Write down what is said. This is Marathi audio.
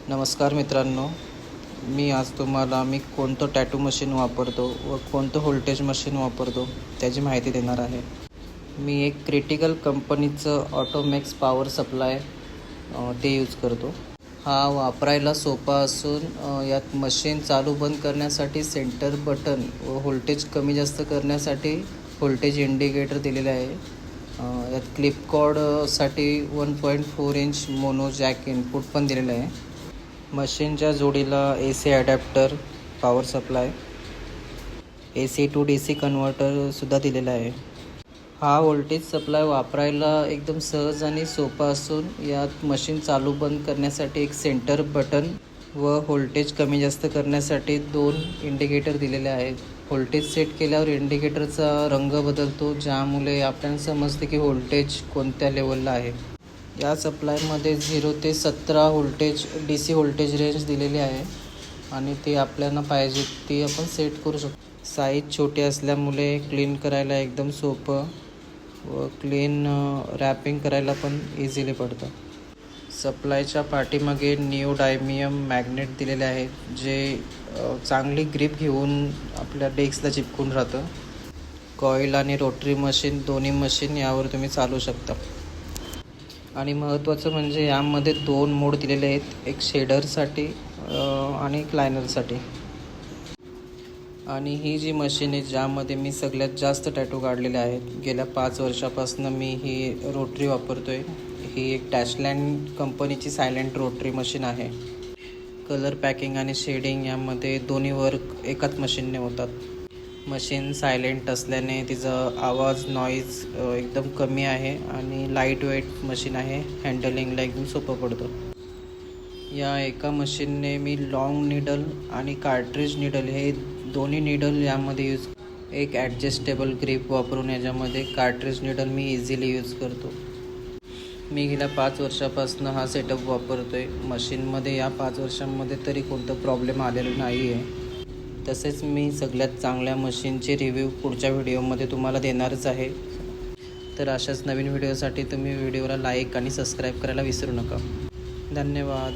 नमस्कार मित्रांनो, मी आज तुम्हाला कोणतं टॅटू मशीन वापरतो व कोणतं व्होल्टेज मशीन वापरतो त्याची माहिती देणार आहे. मी एक क्रिटिकल कंपनीचं ऑटोमॅक्स पॉवर सप्लाय ते यूज करतो. हा वापरायला सोपा असून यात मशीन चालू बंद करण्यासाठी सेंटर बटन व व्होल्टेज कमी जास्त करण्यासाठी व्होल्टेज इंडिकेटर दिलेले आहे. यात क्लिप कॉर्डसाठी 1.4 इंच मोनो जॅक इनपुट पण दिलेलं आहे. मशीनच्या जोडीला AC adapter, power supply, AC to DC कन्व्हर्टरसुद्धा दिलेला आहे. हा व्होल्टेज सप्लाय वापरायला एकदम सहज आणि सोपा असून यात मशीन चालू बंद करण्यासाठी एक सेंटर बटन व व्होल्टेज कमी जास्त करण्यासाठी 2 इंडिकेटर दिलेले आहेत. व्होल्टेज सेट केल्यावर इंडिकेटरचा रंग बदलतो, ज्यामुळे आपल्याला समजते की व्होल्टेज कोणत्या लेवलला आहे. या सप्लायमध्ये 0 ते 17 व्होल्टेज DC व्होल्टेज रेंज दिलेली आहे आणि ते आपल्याला पाहिजे ती आपण सेट करू शकतो. साईज छोटी असल्यामुळे क्लीन करायला एकदम सोपं व क्लीन रॅपिंग करायला पण इझिली पडतं. सप्लायच्या पाठीमागे निओडायमियम मॅग्नेट दिलेले आहेत, जे चांगली ग्रीप घेऊन आपल्या डेस्कला चिपकून राहतं. कॉईल आणि रोटरी मशीन, दोन्ही मशीन यावर तुम्ही चालवू शकता. आणि महत्त्वाचं म्हणजे यामध्ये 2 मोड दिलेले आहेत, एक शेडरसाठी आणि एक लायनरसाठी. आणि ही जी मशीन आहे ज्यामध्ये मी सगळ्यात जास्त टॅटू काढलेले आहेत, गेल्या 5 वर्षापासून मी ही रोटरी वापरतो आहे. ही एक डॅशलँड कंपनीची सायलेंट रोटरी मशीन आहे. कलर पॅकिंग आणि शेडिंग यामध्ये दोन्ही वर्क एकाच मशीनने होतात. मशीन सायलेंट असल्याने तिचा आवाज नॉईज एकदम कमी आहे आणि लाईट वेट मशीन आहे. हँडलिंगला एकदम सोपं पडतं. या एका मशीनने मी लॉंग निडल आणि कार्ट्रिज निडल हे दोन्ही निडल यामध्ये यूज, एक ॲडजस्टेबल ग्रीप वापरून याच्यामध्ये कार्ट्रिज निडल मी इझिली यूज करतो. मी गेल्या 5 वर्षापासून हा सेटअप वापरतो आहे. मशीनमध्ये या 5 वर्षांमध्ये तरी कोणतं प्रॉब्लेम आलेलं नाही आहे. तसेच मी सगळ्यात चांगल्या मशीनचे रिव्ह्यू पुढच्या व्हिडिओमध्ये तुम्हाला देणारच आहे. तर अशाच नवीन व्हिडिओसाठी तुम्ही व्हिडिओला लाईक आणि सबस्क्राईब करायला विसरू नका. धन्यवाद.